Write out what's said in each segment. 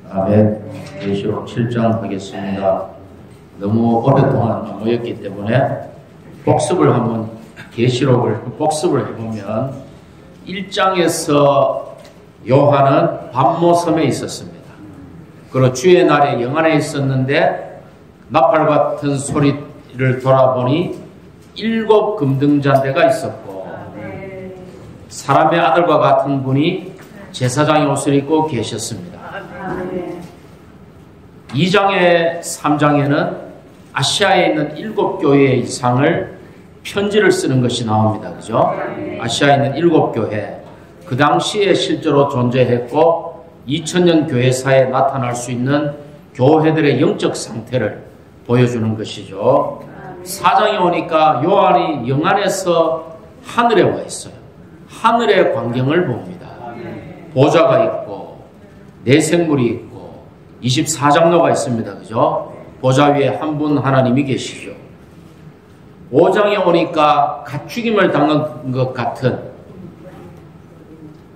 아멘. 계시록 7장 하겠습니다. 너무 오랫동안 모였기 때문에 계시록을 복습을 해보면 1장에서 요한은 밤모섬에 있었습니다. 그리고 주의 날에 영안에 있었는데 나팔 같은 소리를 돌아보니 7 금등잔대가 있었고 사람의 아들과 같은 분이 제사장의 옷을 입고 계셨습니다. 2장에 3장에는 아시아에 있는 7 교회 이상을 편지를 쓰는 것이 나옵니다. 그죠? 아시아에 있는 7 교회. 그 당시에 실제로 존재했고 2000년 교회사에 나타날 수 있는 교회들의 영적 상태를 보여주는 것이죠. 4장에 오니까 요한이 영안에서 하늘에 와 있어요. 하늘의 광경을 봅니다. 보좌가 있고 내생물이 있고 24장로가 있습니다. 그죠? 보좌 위에 한 분 하나님이 계시죠. 5장에 오니까 갓죽임을 당한 것 같은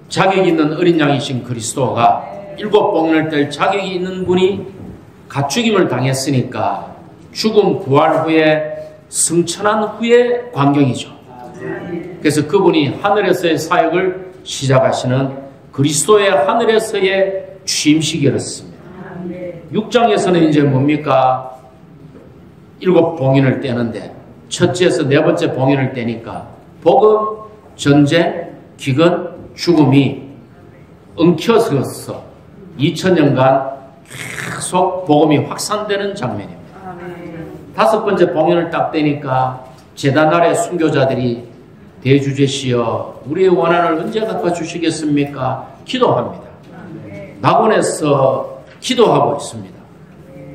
자격 있는 어린 양이신 그리스도가 7 봉인을 뗄 자격이 있는 분이 갓죽임을 당했으니까 죽음 부활 후에 승천한 후의 광경이죠. 그래서 그분이 하늘에서의 사역을 시작하시는 그리스도의 하늘에서의 취임식이었습니다. 6장에서는 이제 뭡니까? 7 봉인을 떼는데 첫째에서 4번째 봉인을 떼니까 복음, 전쟁, 기근, 죽음이 엉켜서서 2000년간 계속 복음이 확산되는 장면입니다. 5번째 봉인을 딱 떼니까 제단 아래 순교자들이 대주제시여 우리의 원한을 언제 갚아주시겠습니까? 기도합니다. 낙원에서 기도하고 있습니다.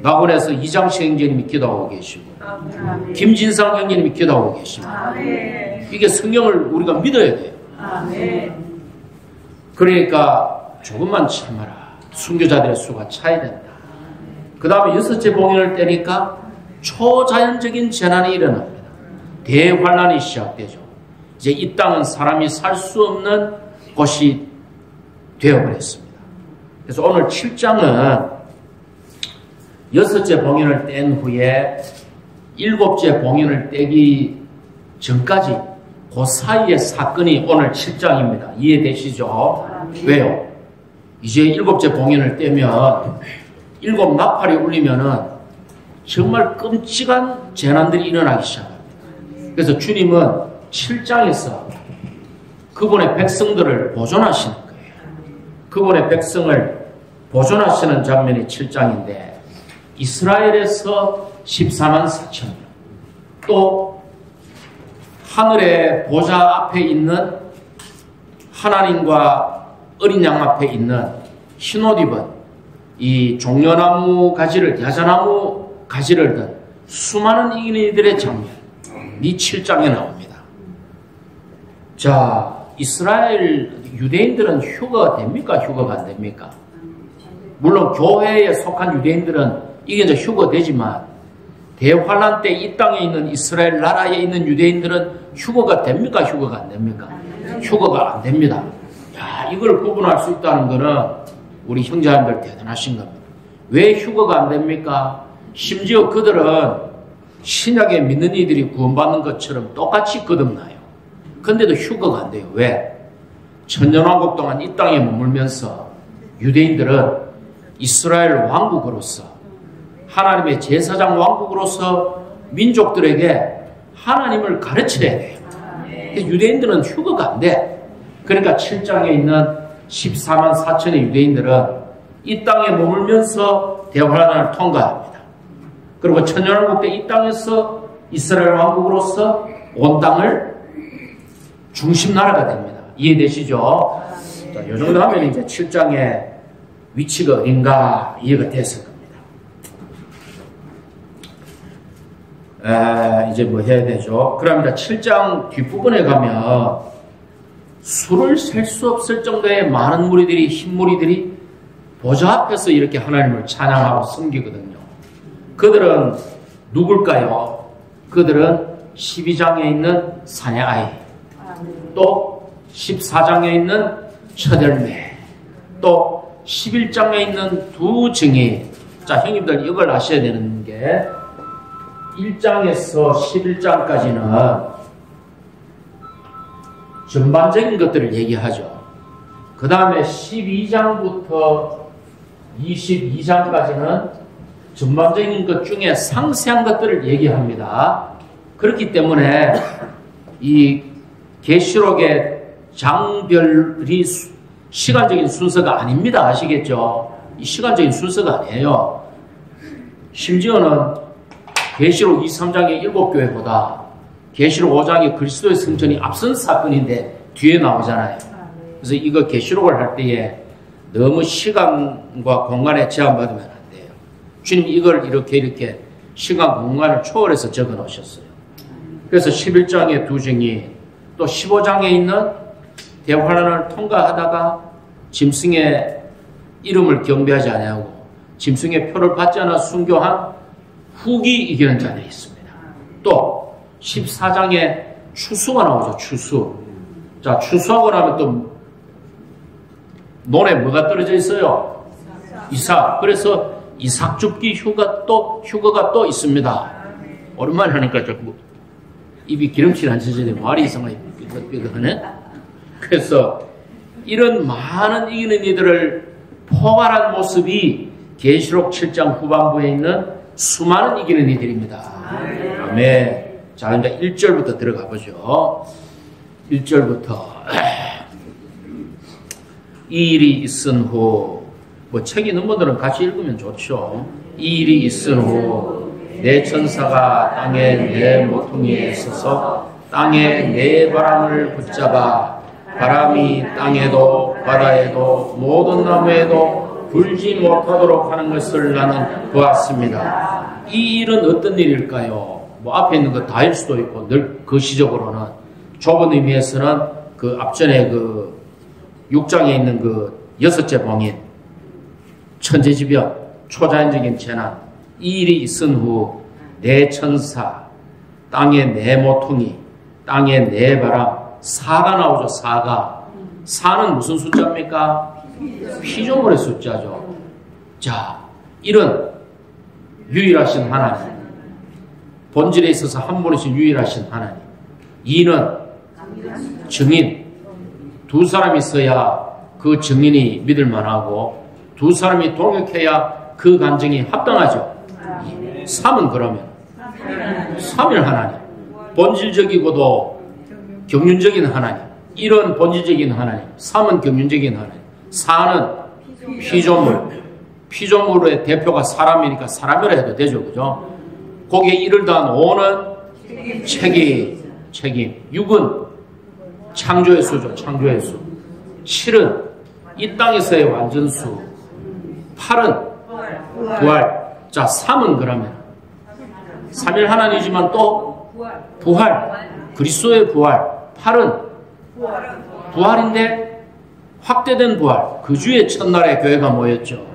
낙원에서 이장식 형제님이 기도하고 계시고 김진상 형제님이 기도하고 계십니다. 이게 성경을 우리가 믿어야 돼요. 그러니까 조금만 참아라. 순교자들의 수가 차야 된다. 그 다음에 6째 봉인을 떼니까 초자연적인 재난이 일어납니다. 대환란이 시작되죠. 이제 이 땅은 사람이 살 수 없는 곳이 되어버렸습니다. 그래서 오늘 7장은 6째 봉인을 뗀 후에 7째 봉인을 떼기 전까지 그 사이의 사건이 오늘 7장입니다. 이해되시죠? 왜요? 이제 7째 봉인을 떼면 7 나팔이 울리면은 정말 끔찍한 재난들이 일어나기 시작합니다. 그래서 주님은 7장에서 그분의 백성들을 보존하시는 거예요. 그분의 백성을 보존하시는 장면이 7장인데 이스라엘에서 14만 4천 명, 또 하늘의 보좌 앞에 있는 하나님과 어린 양 앞에 있는 흰옷 입은 이 종려나무 가지를, 야자나무 가지를 든 수많은 이들의 장면이 7장에 나옵니다. 자, 이스라엘 유대인들은 휴거가 됩니까? 휴거가 안 됩니까? 물론 교회에 속한 유대인들은 이게 이제 휴거되지만 대환란 때 이 땅에 있는 이스라엘 나라에 있는 유대인들은 휴거가 됩니까? 휴거가 안 됩니까? 휴거가 안 됩니다. 야, 이걸 구분할 수 있다는 거는 우리 형제님들 대단하신 겁니다. 왜 휴거가 안 됩니까? 심지어 그들은 신약에 믿는 이들이 구원받는 것처럼 똑같이 거듭나요. 근데도 휴거가 안 돼요. 왜? 천년왕국 동안 이 땅에 머물면서 유대인들은 이스라엘 왕국으로서 하나님의 제사장 왕국으로서 민족들에게 하나님을 가르쳐야 돼요. 유대인들은 휴거가 안 돼. 그러니까 7장에 있는 14만 4천의 유대인들은 이 땅에 머물면서 대환란을 통과합니다. 그리고 천년왕국 때 이 땅에서 이스라엘 왕국으로서 온 땅을 중심 나라가 됩니다. 이해되시죠? 자, 이 정도 하면 이제 7장의 위치가 어딘가 이해가 됐을 겁니다. 이제 뭐 해야 되죠? 그럽니다. 7장 뒷부분에 가면 수를 셀 수 없을 정도의 많은 무리들이, 흰무리들이 보좌 앞에서 이렇게 하나님을 찬양하고 섬기거든요. 그들은 누굴까요? 그들은 12장에 있는 사내 아이, 또 14장에 있는 첫 열매, 또 11장에 있는 두 증인, 자 형님들 이걸 아셔야 되는 게 1장에서 11장까지는 전반적인 것들을 얘기하죠. 그 다음에 12장부터 22장까지는 전반적인 것 중에 상세한 것들을 얘기합니다. 그렇기 때문에 이 계시록의 장별이 시간적인 순서가 아닙니다. 아시겠죠? 이 시간적인 순서가 아니에요. 심지어는 계시록 2, 3장의 7교회보다 계시록 5장의 그리스도의 승천이 앞선 사건인데 뒤에 나오잖아요. 그래서 이거 계시록을 할 때에 너무 시간과 공간에 제한받으면 안 돼요. 주님 이걸 이렇게 시간 공간을 초월해서 적어 놓으셨어요. 그래서 11장의 두 증인, 또 15장에 있는 대환란을 통과하다가 짐승의 이름을 경배하지 아니하고 짐승의 표를 받지 않아 순교한 후기 이기는 자들이 있습니다. 또 14장에 추수가 나오죠. 추수. 자, 추수하고 나면 또 논에 뭐가 떨어져 있어요? 이삭. 그래서 이삭 줍기 휴거가 또 있습니다. 오랜만에 하니까 자꾸 입이 기름칠 안 쳐지네. 말이 이상하게 삐끗삐끗하네. 그래서 이런 많은 이기는 이들을 포괄한 모습이 계시록 7장 후반부에 있는 수많은 이기는 이들입니다. 아멘. 자, 이제 1절부터 들어가 보죠. 1절부터 이 일이 있은 후, 뭐 책 있는 분들은 같이 읽으면 좋죠. 이 일이 있은 후 내 천사가 땅에 내 모퉁이에 서서 땅에 내 바람을 붙잡아 바람이 땅에도 바다에도 모든 나무에도 불지 못하도록 하는 것을 나는 보았습니다. 이 일은 어떤 일일까요? 뭐 앞에 있는 거 다일 수도 있고 늘 거시적으로는 좁은 의미에서는 그 앞전에 그 6장에 있는 그 6째 봉인, 천재지변, 초자연적인 재난, 이 일이 있은 후 내 천사, 땅에 내 모퉁이, 땅에 내 바람, 사가 나오죠. 사는 무슨 숫자입니까? 피조물의 숫자죠. 자, 이런 유일하신 하나님, 본질에 있어서 한 분이신 유일하신 하나님, 이는 증인, 두 사람이 있어야 그 증인이 믿을 만하고 두 사람이 동역해야 그 간증이 합당하죠. 3은 그러면 3일 하나님, 본질적이고도 경륜적인 하나님, 1은 본질적인 하나님, 3은 경륜적인 하나님, 4는 피조물의 대표가 사람이니까 사람이라 해도 되죠. 그죠? 거기에 1을 더한 5는 책임, 6은 창조의 수죠. 창조의 수. 7은 이 땅에서의 완전수. 8은 부활. 자, 3은 그러면 3일 하나님이지만 또 부활. 그리스도의 부활. 8은 부활인데 확대된 부활. 그 주의 첫날에 교회가 모였죠.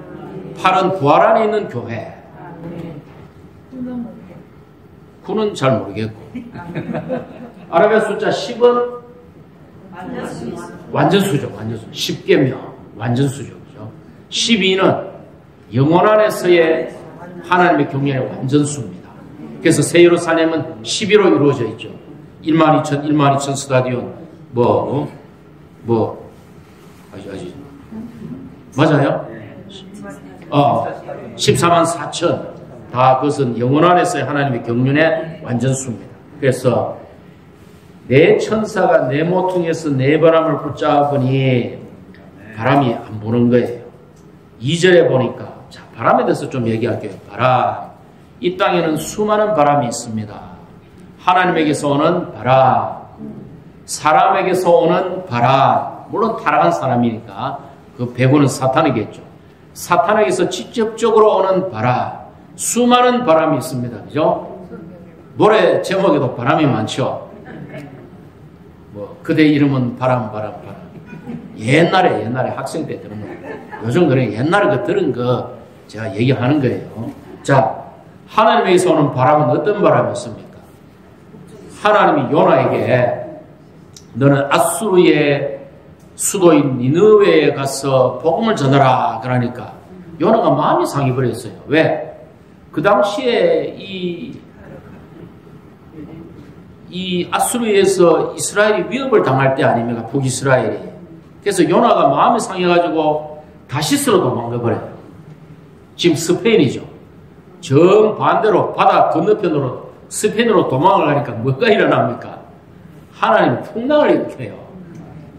8은 부활 안에 있는 교회. 9는 잘 모르겠고. 아라비아 숫자 10은 완전수죠. 완전수. 10계명 완전수죠. 그죠? 12는 영원 안에서의 하나님의 경륜의 완전수입니다. 그래서 새 예루살렘은 12로 이루어져 있죠. 12,000 스타디온 아직 맞아요? 14만 4천 다 그것은 영원 안에서의 하나님의 경륜의 완전수입니다. 그래서 내 천사가 내 모퉁이에서 내 바람을 붙잡으니 바람이 안 부는 거예요. 2절에 보니까 자, 바람에 대해서 좀 얘기할게요. 바람. 이 땅에는 수많은 바람이 있습니다. 하나님에게서 오는 바람, 사람에게서 오는 바람, 물론 타락한 사람이니까 그 배후는 사탄이겠죠. 사탄에게서 직접적으로 오는 바람, 수많은 바람이 있습니다. 그죠? 노래 제목에도 바람이 많죠. 뭐 그대 이름은 바람. 옛날에 학생 때 들은 거. 요즘 그래 옛날에 그 들은 거 제가 얘기하는 거예요. 자, 하나님에게서 오는 바람은 어떤 바람이었습니까? 하나님이 요나에게 너는 아수르의 수도인 니느웨에 가서 복음을 전하라 그러니까 요나가 마음이 상해버렸어요. 왜? 그 당시에 이 아수르에서 이스라엘이 위협을 당할 때 아닙니까? 북이스라엘이. 그래서 요나가 마음이 상해가지고 다시스로 도망가버려요. 지금 스페인이죠. 정반대로 바다 건너편으로 스페인으로 도망을 가니까 뭐가 일어납니까? 하나님이 풍랑을 일으켜요.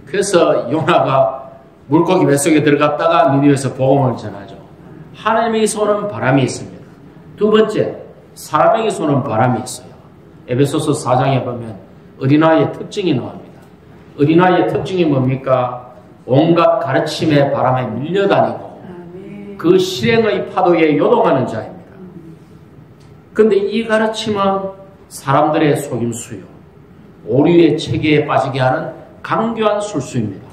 그래서 요나가 물고기 뱃속에 들어갔다가 니느웨에서 복음을 전하죠. 하나님에게서 오는 바람이 있습니다. 두 번째, 사람에게서 오는 바람이 있어요. 에베소서 4장에 보면 어린아이의 특징이 나옵니다. 어린아이의 특징이 뭡니까? 온갖 가르침의 바람에 밀려다니고 그 실행의 파도에 요동하는 자입니다. 그런데 이 가르침은 사람들의 속임수요, 오류의 체계에 빠지게 하는 강교한 술수입니다.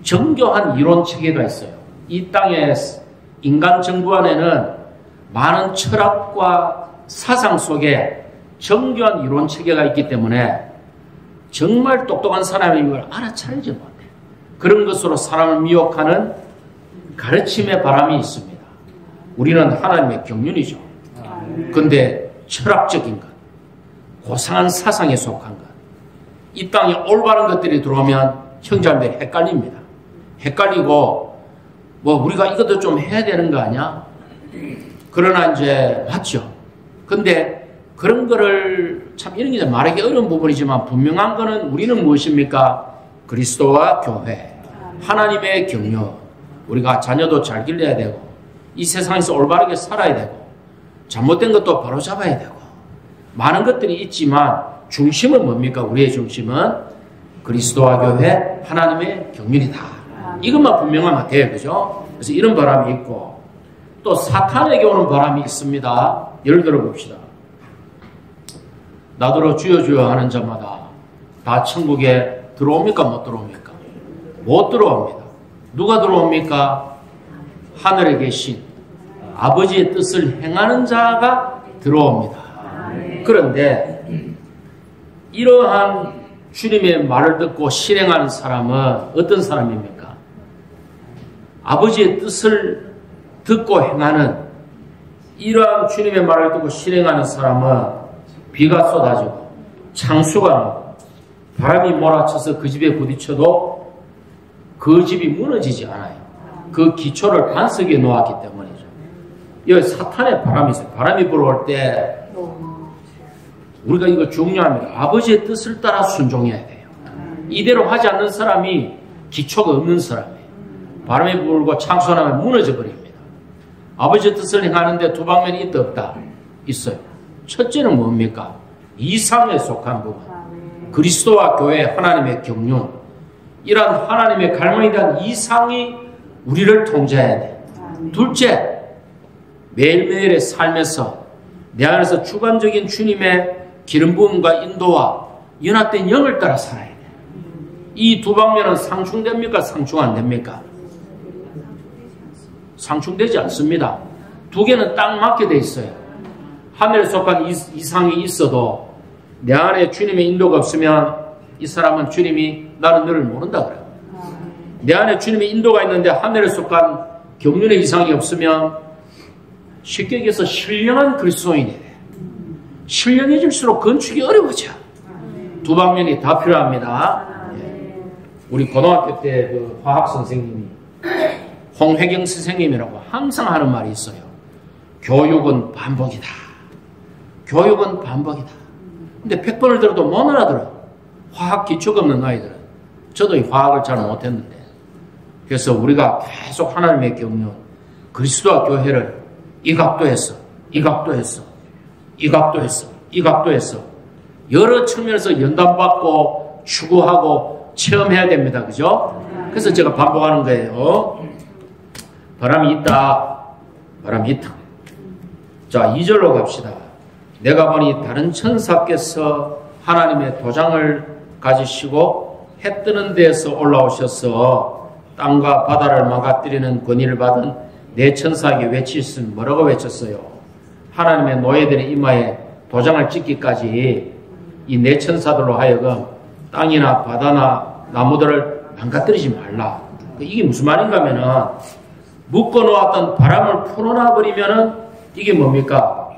정교한 이론 체계가 있어요. 이 땅의 인간 정부 안에는 많은 철학과 사상 속에 정교한 이론 체계가 있기 때문에 정말 똑똑한 사람이 이걸 알아차리지 못해요. 그런 것으로 사람을 미혹하는 가르침의 바람이 있습니다. 우리는 하나님의 경륜이죠. 그런데 철학적인 것, 고상한 사상에 속한 것, 이 땅에 올바른 것들이 들어오면 형제자매들이 헷갈립니다. 헷갈리고 뭐 우리가 이것도 좀 해야 되는 거 아니야? 그러나 이제 맞죠. 근데 그런 거를 참 이런 게 말하기 어려운 부분이지만 분명한 거는 우리는 무엇입니까? 그리스도와 교회, 하나님의 경륜, 우리가 자녀도 잘 길러야 되고 이 세상에서 올바르게 살아야 되고 잘못된 것도 바로잡아야 되고 많은 것들이 있지만 중심은 뭡니까? 우리의 중심은 그리스도와 교회, 하나님의 경륜이다. 이것만 분명하면 돼요. 그죠? 그래서 이런 바람이 있고 또 사탄에게 오는 바람이 있습니다. 예를 들어 봅시다. 나더러 주여 주여 하는 자마다 다 천국에 들어옵니까? 못 들어옵니까? 못 들어옵니다. 누가 들어옵니까? 하늘에 계신 아버지의 뜻을 행하는 자가 들어옵니다. 그런데 이러한 주님의 말을 듣고 실행하는 사람은 어떤 사람입니까? 아버지의 뜻을 듣고 행하는, 이러한 주님의 말을 듣고 실행하는 사람은 비가 쏟아지고 창수가 나고 바람이 몰아쳐서 그 집에 부딪혀도 그 집이 무너지지 않아요. 그 기초를 반석에 놓았기 때문이죠. 여기 사탄의 바람이 있어요. 바람이 불어올 때 우리가 이거 중요합니다. 아버지의 뜻을 따라 순종해야 돼요. 이대로 하지 않는 사람이 기초가 없는 사람이에요. 바람이 불고 창수나면 무너져 버립니다. 아버지의 뜻을 행하는데 두 방면이 있다 없다? 있어요. 첫째는 뭡니까? 이상에 속한 부분. 그리스도와 교회, 하나님의 경륜. 이러한 하나님의 갈망에 대한 이상이 우리를 통제해야 돼. 둘째, 매일매일의 삶에서 내 안에서 주관적인 주님의 기름 부음과 인도와 연합된 영을 따라 살아야 돼. 이 두 방면은 상충됩니까? 상충 안 됩니까? 상충되지 않습니다. 두 개는 딱 맞게 돼 있어요. 하늘에 속한 이상이 있어도 내 안에 주님의 인도가 없으면 이 사람은 주님이 나는 너를 모른다 그래요. 내 안에 주님의 인도가 있는데 하늘에 속한 경륜의 이상이 없으면 쉽게 얘기해서 신령한 그리스도인이 돼. 신령해질수록 건축이 어려워져. 두 방면이 다 필요합니다. 우리 고등학교 때 그 화학 선생님이 홍혜경 선생님이라고 항상 하는 말이 있어요. 교육은 반복이다. 교육은 반복이다. 근데 100번을 들어도 못 알아들어. 화학 기초가 없는 아이들은. 저도 이 화학을 잘 못했는데. 그래서 우리가 계속 하나님의 경륜, 그리스도와 교회를 이 각도 했어, 이 각도 했어, 이 각도 했어, 이 각도 했어. 여러 측면에서 연단받고 추구하고 체험해야 됩니다. 그죠? 그래서 제가 반복하는 거예요. 바람이 있다. 바람이 있다. 자, 2절로 갑시다. 내가 보니 다른 천사께서 하나님의 도장을 가지시고 해 뜨는 데에서 올라오셔서 땅과 바다를 막아뜨리는 권위를 받은 네 천사에게 외치신 뭐라고 외쳤어요? 하나님의 노예들의 이마에 도장을 찍기까지 이 네 천사들로 하여금 땅이나 바다나 나무들을 망가뜨리지 말라. 이게 무슨 말인가 하면은 묶어놓았던 바람을 풀어놔 버리면은 이게 뭡니까?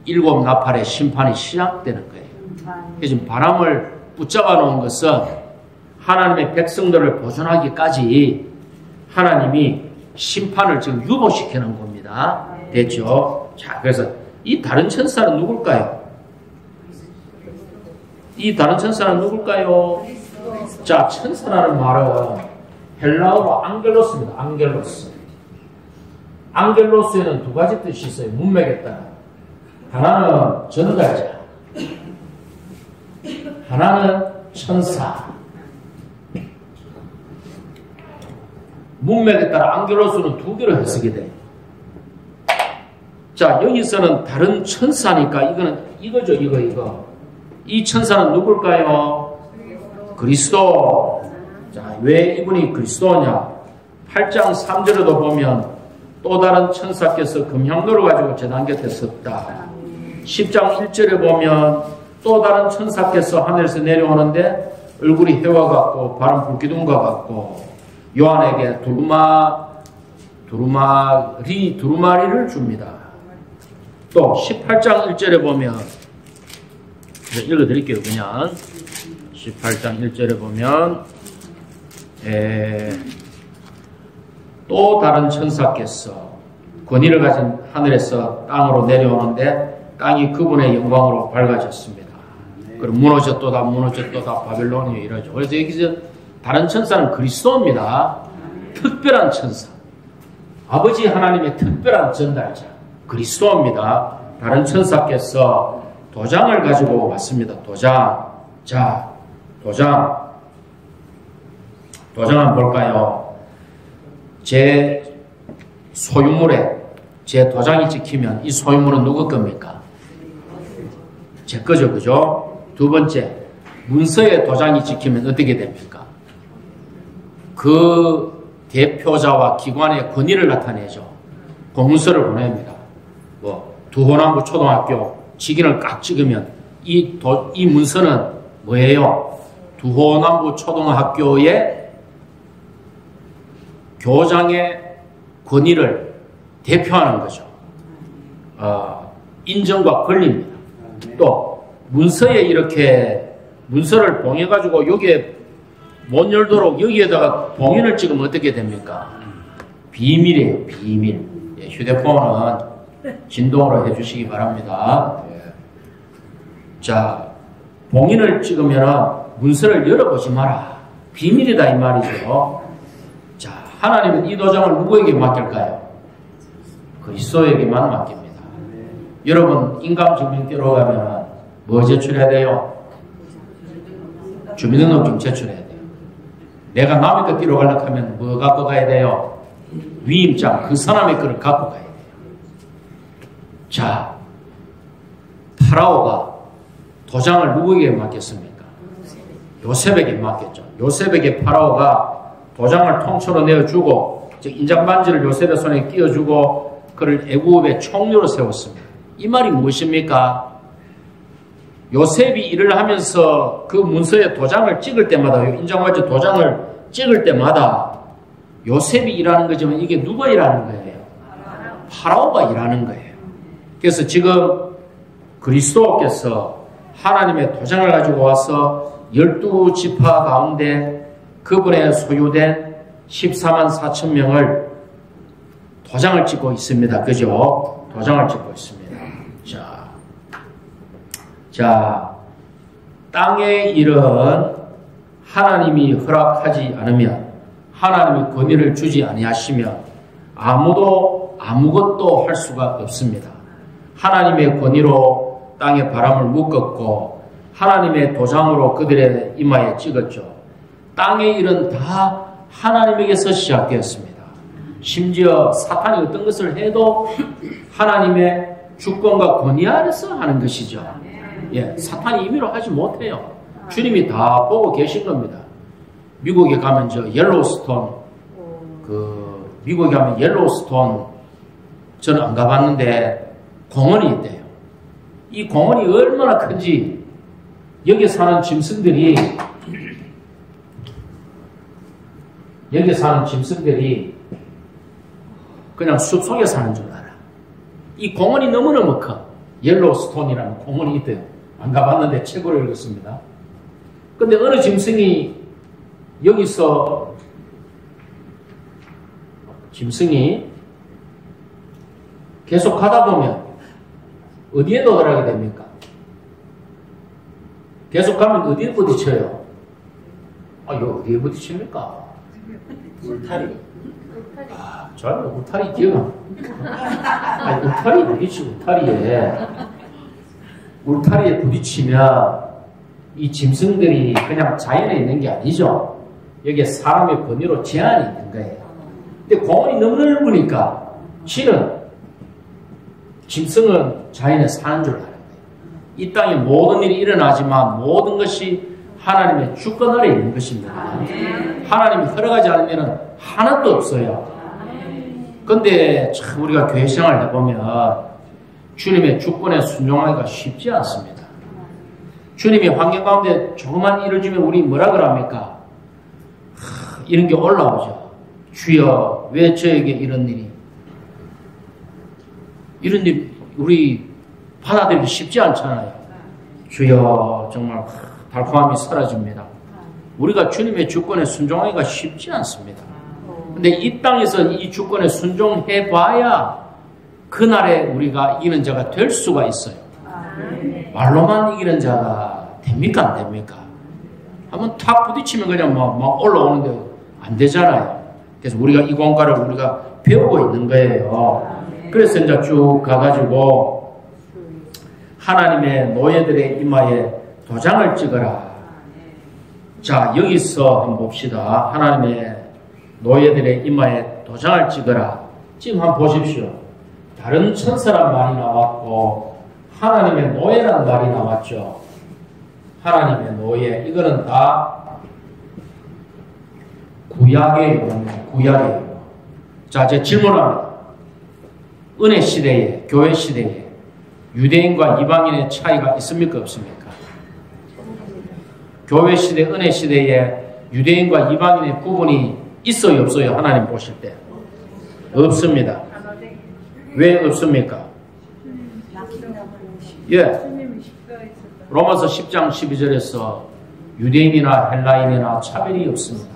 일곱 나팔의 심판이 시작되는 거예요. 그래서 지금 바람을 붙잡아 놓은 것은 하나님의 백성들을 보존하기까지 하나님이 심판을 지금 유보시키는 겁니다. 됐죠? 자, 그래서 이 다른 천사는 누굴까요? 이 다른 천사는 누굴까요? 자, 천사라는 말은 헬라어로 안겔로스입니다. 안겔로스. 안겔로스에는 두 가지 뜻이 있어요. 문맥에 따라. 하나는 전달자, 하나는 천사. 문맥에 따라 안겔로스는 두 개로 해석이 돼요. 자, 여기서는 다른 천사니까 이거는 이거죠. 이거. 이 천사는 누굴까요? 그리스도. 자, 왜 이분이 그리스도냐? 8장 3절에도 보면 또 다른 천사께서 금향로를 가지고 제단 곁에 섰다. 10장 1절에 보면 또 다른 천사께서 하늘에서 내려오는데 얼굴이 해와 같고 발은 불기둥과 같고 요한에게 두루마리를 줍니다. 또 18장 1절에 보면 읽어드릴게요. 그냥 18장 1절에 보면 또 다른 천사께서 권위를 가진 하늘에서 땅으로 내려오는데 땅이 그분의 영광으로 밝아졌습니다. 그럼 무너졌도다 바벨론이 이러죠. 그래서 여기서 다른 천사는 그리스도입니다. 특별한 천사. 아버지 하나님의 특별한 전달자. 그리스도입니다. 다른 천사께서 도장을 가지고 왔습니다. 도장. 자, 도장 한번 볼까요? 제 소유물에 제 도장이 찍히면 이 소유물은 누구 겁니까? 제 거죠, 그죠? 두 번째, 문서에 도장이 찍히면 어떻게 됩니까? 그 대표자와 기관의 권위를 나타내죠. 공문서를 보냅니다. 두호남부 초등학교 직인을 깍 찍으면 이 문서는 뭐예요? 두호남부 초등학교의 교장의 권위를 대표하는 거죠. 인정과 권리입니다. 또 문서에 이렇게 문서를 봉해가지고 여기에 못 열도록 여기에다가 봉인을 찍으면 어떻게 됩니까? 비밀이에요. 비밀. 휴대폰은 진동으로 해주시기 바랍니다. 자, 봉인을 찍으면 문서를 열어보지 마라. 비밀이다 이 말이죠. 자, 하나님은 이 도장을 누구에게 맡길까요? 그리스도에게만 맡깁니다. 여러분 인감증명대로 가면 뭐 제출해야 돼요? 주민등록증 제출해야 돼요. 내가 남의 것 띄러 가려고 하면 뭐 갖고 가야 돼요? 위임장, 그 사람의 거를 갖고 가야 돼요. 자, 파라오가 도장을 누구에게 맡겼습니까? 요셉에게 맡겼죠. 요셉에게 파라오가 도장을 통째로 내어주고 인장반지를 요셉의 손에 끼워주고 그를 애굽의 총리로 세웠습니다. 이 말이 무엇입니까? 요셉이 일을 하면서 그 문서에 도장을 찍을 때마다 인장반지 도장을 찍을 때마다 요셉이 일하는 거지만 이게 누가 일하는 거예요? 파라오가 일하는 거예요. 그래서 지금 그리스도께서 하나님의 도장을 가지고 와서 12지파 가운데 그분의 소유된 14만 4천 명을 도장을 찍고 있습니다. 그죠? 도장을 찍고 있습니다. 자, 땅의 일은 하나님이 허락하지 않으면, 하나님이 권위를 주지 아니하시면 아무도 아무것도 할 수가 없습니다. 하나님의 권위로 땅에 바람을 묶었고 하나님의 도장으로 그들의 이마에 찍었죠. 땅의 일은 다 하나님에게서 시작되었습니다. 심지어 사탄이 어떤 것을 해도 하나님의 주권과 권위 아래서 하는 것이죠. 예, 사탄이 임의로 하지 못해요. 주님이 다 보고 계신 겁니다. 미국에 가면 미국에 가면 옐로우스톤 저는 안 가봤는데 공원이 있대요. 이 공원이 얼마나 큰지 여기 사는 짐승들이 여기 사는 짐승들이 그냥 숲속에 사는 줄 알아. 이 공원이 너무너무 커. 옐로우스톤이라는 공원이 있대요. 안 가봤는데 책으로 읽었습니다. 근데 어느 짐승이 여기서 계속 가다 보면 어디에 도달하게 됩니까? 계속 가면 어디에 부딪혀요? 이거 어디에 부딪힙니까? 울타리. 저는 울타리 기억 울타리 부딪히고 울타리에 부딪히면 이 짐승들이 그냥 자연에 있는 게 아니죠. 여기에 사람의 권위로 제한이 있는 거예요. 근데 공원이 너무 넓으니까 짐승은 자연에 사는 줄 아는 거예요. 이 땅에 모든 일이 일어나지만 모든 것이 하나님의 주권 아래 있는 것입니다. 하나님이 허락하지 않으면 하나도 없어요. 근데 참 우리가 교회 생활을 해보면 주님의 주권에 순종하기가 쉽지 않습니다. 주님이 환경 가운데 조그만 일을 주면 우리 뭐라 그럽니까? 이런 게 올라오죠. 주여, 왜 저에게 이런 일이? 이런 일 우리 받아들이기 쉽지 않잖아요. 주여, 정말 달콤함이 사라집니다. 우리가 주님의 주권에 순종하기가 쉽지 않습니다. 근데 이 땅에서 이 주권에 순종해봐야 그날에 우리가 이기는 자가 될 수가 있어요. 말로만 이기는 자가 됩니까? 안 됩니까? 한번 탁 부딪히면 그냥 막 올라오는데 안 되잖아요. 그래서 우리가 이 공과를 우리가 배우고 있는 거예요. 그래서 이제 쭉 가가지고 하나님의 노예들의 이마에 도장을 찍어라. 자, 여기서 한번 봅시다. 하나님의 노예들의 이마에 도장을 찍어라. 지금 한번 보십시오. 다른 천사란 말이 나왔고 하나님의 노예란 말이 나왔죠. 하나님의 노예, 이거는 다 구약의 용어입니다. 구약의 용어. 자, 제 질문합니다. 은혜 시대에, 교회 시대에 유대인과 이방인의 차이가 있습니까? 없습니까? 교회 시대, 은혜 시대에 유대인과 이방인의 구분이 있어요? 없어요? 하나님 보실 때? 없습니다. 왜 없습니까? 예. 로마서 10장 12절에서 유대인이나 헬라인이나 차별이 없습니다.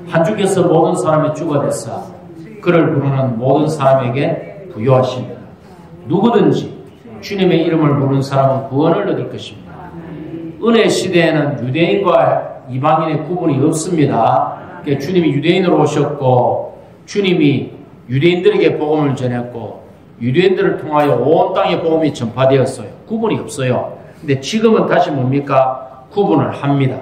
한 주께서 모든 사람의 주가 됐사 그를 부르는 모든 사람에게 부여하십니다. 누구든지 주님의 이름을 부르는 사람은 구원을 얻을 것입니다. 은혜 시대에는 유대인과 이방인의 구분이 없습니다. 그러니까 주님이 유대인으로 오셨고 주님이 유대인들에게 복음을 전했고 유대인들을 통하여 온 땅에 복음이 전파되었어요. 구분이 없어요. 근데 지금은 다시 뭡니까? 구분을 합니다.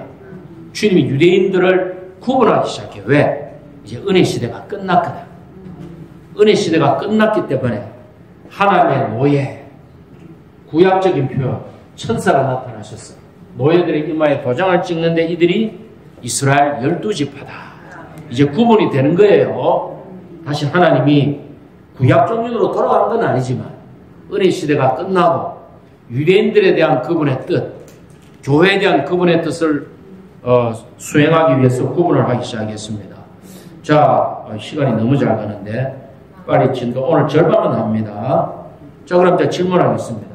주님이 유대인들을 구분하기 시작해요. 왜? 이제 은혜 시대가 끝났거든. 은혜 시대가 끝났기 때문에 하나님의 노예, 구약적인 표현, 천사가 나타나셨어요. 노예들의 이마에 도장을 찍는데 이들이 이스라엘 12지파다. 이제 구분이 되는 거예요. 다시 하나님이 구약 종류로 돌아간 건 아니지만 은혜 시대가 끝나고 유대인들에 대한 그분의 뜻, 교회에 대한 그분의 뜻을 수행하기 위해서 구분을 하기 시작했습니다. 자, 시간이 너무 잘 가는데 빨리 진도 오늘 절반만 합니다. 자, 그럼 이제 질문하겠습니다.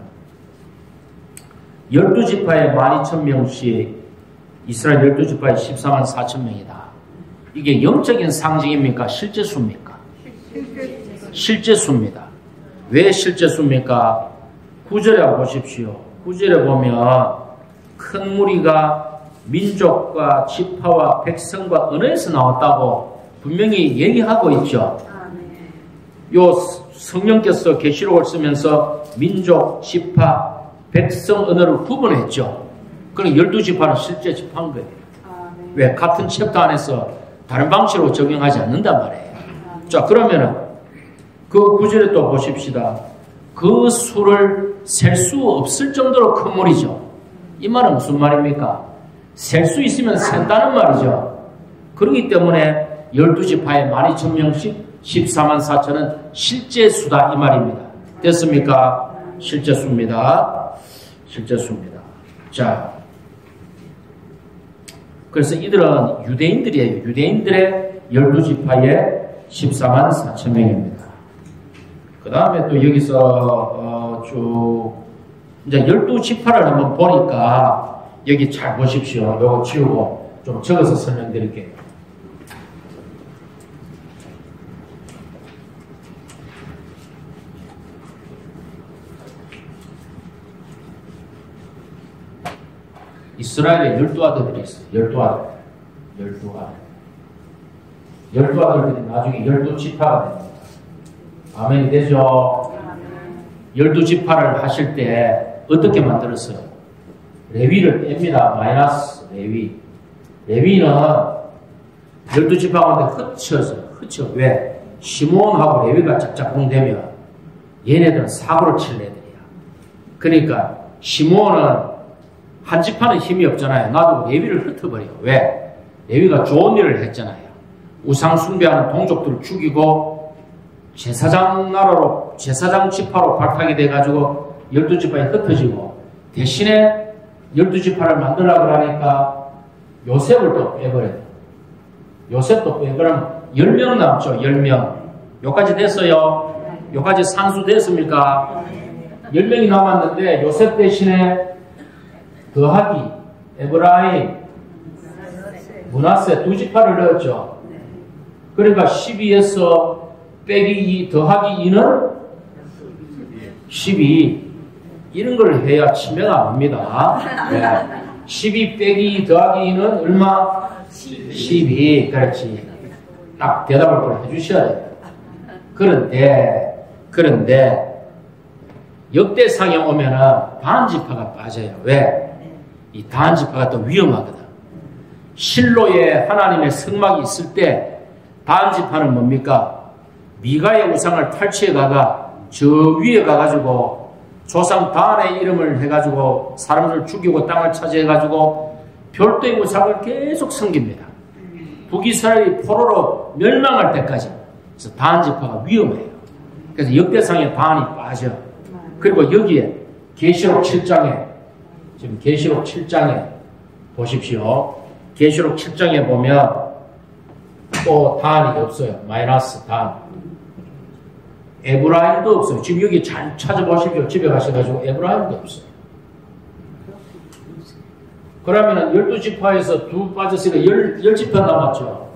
12지파에 12,000명씩 이스라엘 12지파에 14만 4천 명이다. 이게 영적인 상징입니까? 실제 수입니까? 실제 수입니다. 왜 실제 수입니까? 9절에 보십시오. 9절에 보면 큰 무리가 민족과 지파와 백성과 언어에서 나왔다고 분명히 얘기하고 있죠. 요 성령께서 계시록을 쓰면서 민족, 지파, 백성 언어를 구분했죠. 그럼 12지파는 실제 지파인 거예요. 왜? 같은 챕터 안에서 다른 방식으로 적용하지 않는단 말이에요. 자, 그러면은 그 9절에 또 보십시다. 그 수를 셀 수 없을 정도로 큰 무리죠. 이 말은 무슨 말입니까? 셀 수 있으면 센다는 말이죠. 그렇기 때문에 12지파에 12,000명씩 14만 4천은 실제 수다 이 말입니다. 됐습니까? 실제 수입니다. 실제 수입니다. 자, 그래서 이들은 유대인들이에요. 유대인들의 12지파의 14만 4천 명입니다. 그 다음에 또 여기서 쭉 이제 12지파를 한번 보니까 여기 잘 보십시오. 요거 지우고 좀 적어서 설명드릴게요. 이스라엘에 12아들들이 있어요. 12아들. 12아들들이 나중에 12지파가 됩니다. 아멘이 되죠? 12지파를 하실 때 어떻게 만들었어요? 레위를 뺍니다. 마이너스 레위. 레위는 12지파 가운데 흩쳐. 왜? 시몬하고 레위가 짝짝꿍되면 얘네들은 사고를 칠 애들이야. 그러니까 시몬은 한 지파는 힘이 없잖아요. 나도 레위를 흩어버려. 왜? 레위가 좋은 일을 했잖아요. 우상 숭배하는 동족들을 죽이고 제사장 나라로, 제사장 지파로 발탁이 돼가지고 12지파에 흩어지고 대신에 12지파를 만들려고 하니까 요셉을 또 빼버려요. 요셉도 빼버리면 10명 남죠. 10명. 여기까지 됐어요. 여기까지 상수됐습니까? 10명이 남았는데 요셉 대신에 더하기, 에브라임, 므낫세 두 지파를 넣었죠. 그러니까 12에서 빼기 2 더하기 2는 12. 이런 걸 해야 치매가 안 옵니다. 네. 12 빼기 2 더하기 2는 얼마? 12. 그렇지. 딱 대답을 해주셔야 돼요. 그런데 역대상에 오면은 반지파가 빠져요. 왜? 이 단지파가 더 위험하거든. 실로에 하나님의 성막이 있을 때 단지파는 뭡니까? 미가의 우상을 탈취해가가 저 위에 가가지고 조상 단의 이름을 해가지고 사람들을 죽이고 땅을 차지해가지고 별도의 우상을 계속 섬깁니다. 북이스라엘이 포로로 멸망할 때까지. 그래서 단지파가 위험해요. 그래서 역대상에 단이 빠져. 그리고 여기에 계시록 7장에 지금 계시록 7장에 보십시오. 계시록 7장에 보면 또 단이 없어요. 마이너스 단. 에브라임도 없어요. 지금 여기 잘 찾아보십시오. 집에 가셔가지고 에브라임도 없어요. 그러면은 12지파에서 두 빠졌으니까 10지파 남았죠.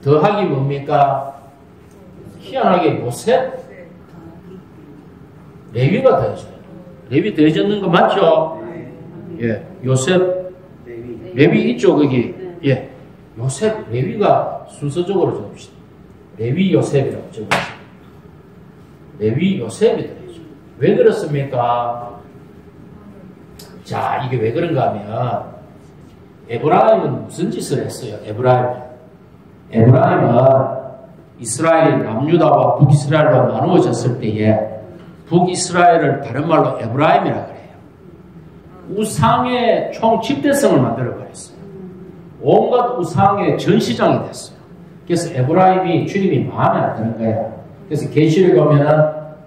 더하기 뭡니까? 희한하게 요셉? 레위가 더해져요. 레위 더해졌는 거 맞죠? 예, 요셉, 레위 있죠, 거기. 예, 요셉, 레위가 순서적으로 적읍시다. 레위 요셉이라고 적읍시다. 레위 요셉이 되죠. 왜 그렇습니까? 자, 이게 왜 그런가 하면, 에브라임은 무슨 짓을 했어요, 에브라임은 이스라엘이 남유다와 북이스라엘로 나누어졌을 때에, 북이스라엘을 다른 말로 에브라임이라고 그래요. 우상의 총 집대성을 만들어버렸어요. 온갖 우상의 전시장이 됐어요. 그래서 에브라임이 주님이 마음에 안 드는 거예요. 그래서 계시록에 보면은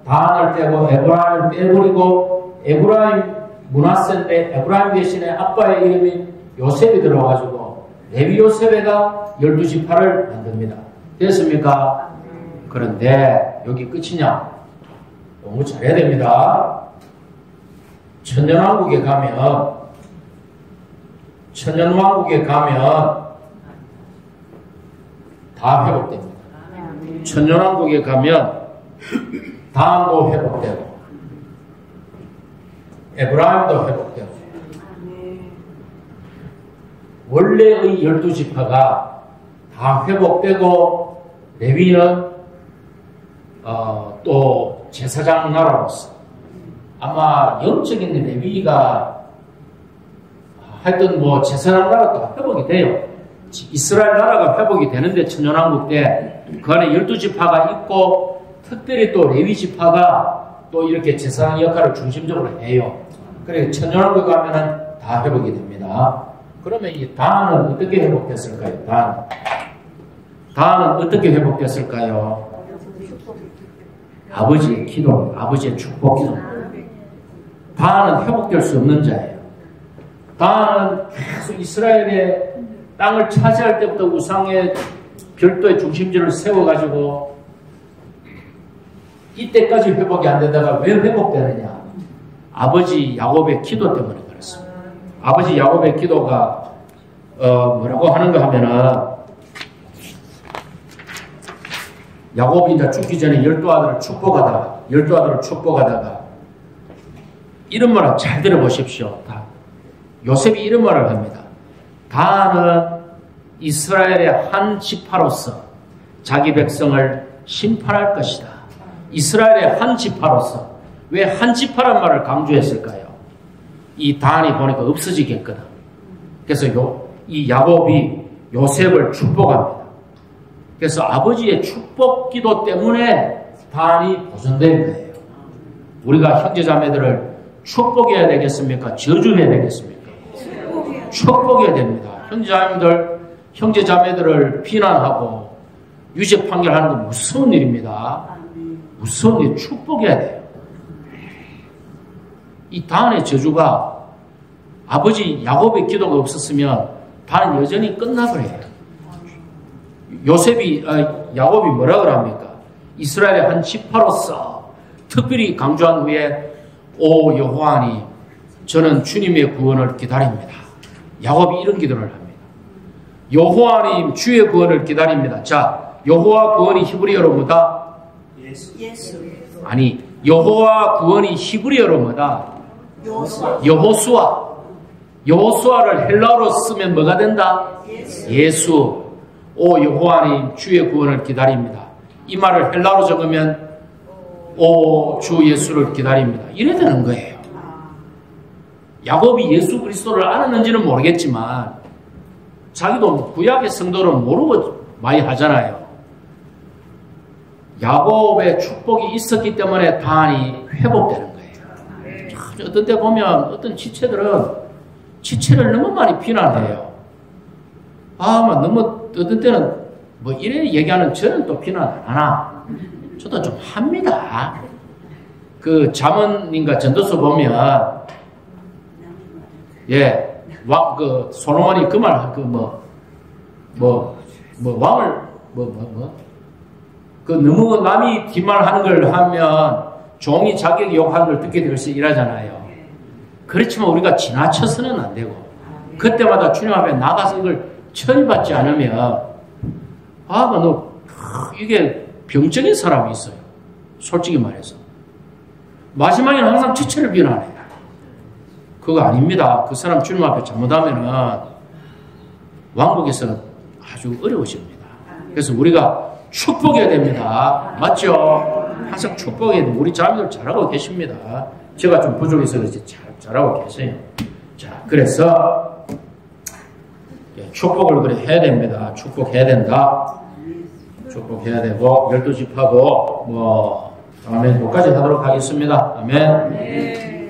단을 떼고 에브라임을 빼버리고 에브라임 므낫세인데 에브라임 대신에 아빠의 이름이 요셉이 들어가지고 레위 요셉에다 12지파를 만듭니다. 됐습니까? 그런데 여기 끝이냐? 너무 잘해야 됩니다. 천년왕국에 가면 다 회복됩니다. 천년왕국에 가면 단도 회복되고 에브라임도 회복되고 원래의 12지파가 다 회복되고 레위는 또 제사장 나라로서 아마 영적인 레위가 하여튼 뭐 제사장 나라가 회복이 돼요. 이스라엘 나라가 회복이 되는데 천년왕국 때 그 안에 12지파가 있고 특별히 또 레위지파가 또 이렇게 제사장 역할을 중심적으로 해요. 그래서 천년왕국 가면은 다 회복이 됩니다. 그러면 이 단은 어떻게 회복됐을까요? 단은 어떻게 회복됐을까요? 아버지의 기도, 아버지의 축복 기도. 단은 회복될 수 없는 자예요. 단은 계속 이스라엘의 땅을 차지할 때부터 우상의 별도의 중심지를 세워가지고 이때까지 회복이 안 되다가 왜 회복되느냐? 아버지 야곱의 기도 때문에 그렇습니다. 아버지 야곱의 기도가 뭐라고 하는가 하면은 야곱이 이제 죽기 전에 12아들을 축복하다가 이런 말을 잘 들어보십시오. 다 요셉이 이런 말을 합니다. 다는 이스라엘의 한 지파로서 자기 백성을 심판할 것이다. 이스라엘의 한 지파로서 왜 한 지파란 말을 강조했을까요? 이 단이 보니까 없어지겠거든. 그래서 이 야곱이 요셉을 축복합니다. 그래서 아버지의 축복 기도 때문에 단이 보존된 거예요. 우리가 형제자매들을 축복해야 되겠습니까? 저주해야 되겠습니까? 축복해야 됩니다. 형제자매들을 비난하고 유죄 판결하는 건 무서운 일입니다. 무서운 일, 축복해야 돼요. 이 단의 저주가 아버지 야곱의 기도가 없었으면 단은 여전히 끝나버려요. 야곱이 뭐라 그럽니까? 이스라엘의 한 지파로서 특별히 강조한 후에 오 여호와니 저는 주님의 구원을 기다립니다. 야곱이 이런 기도를 합니다. 여호와님 주의 구원을 기다립니다. 자, 여호와 구원이 히브리어로 뭐다? 예수. 아니, 여호와 구원이 히브리어로 뭐다? 여호수아를 헬라어로 쓰면 뭐가 된다? 예수. 오 여호와님 주의 구원을 기다립니다. 이 말을 헬라어로 적으면 오 주 예수를 기다립니다. 이래 되는 거예요. 야곱이 예수 그리스도를 알았는지는 모르겠지만 자기도 구약의 성도는 모르고 많이 하잖아요. 야곱의 축복이 있었기 때문에 단이 회복되는 거예요. 어떤 때 보면 어떤 지체들은 지체를 너무 많이 비난해요. 너무 어떤 때는 뭐 이래 얘기하는 저는 또 비난 안 하나. 저도 좀 합니다. 그 잠언인가 전도서 보면 그 솔로몬이 그 말 왕을 그 너무 남이 뒷말하는 걸 하면 종이 자기에게 욕하는 걸 듣게 될수 이러잖아요. 그렇지만 우리가 지나쳐서는 안 되고 그때마다 주님 앞에 나가서 이걸 처리받지 않으면 이게 병적인 사람이 있어요. 솔직히 말해서 마지막에는 항상 지체를 비난해요. 그거 아닙니다. 그 사람 주님 앞에 잘못하면은 왕국에서는 아주 어려우십니다. 그래서 우리가 축복해야 됩니다. 맞죠? 항상 축복해야 돼요. 우리 자매들 잘하고 계십니다. 제가 좀 부족해서 그렇지 잘하고 계세요. 자, 그래서 축복을 그래 해야 됩니다. 축복해야 된다. 축복해야 되고 12지파고 다음에 여기까지 하도록 하겠습니다. 아멘.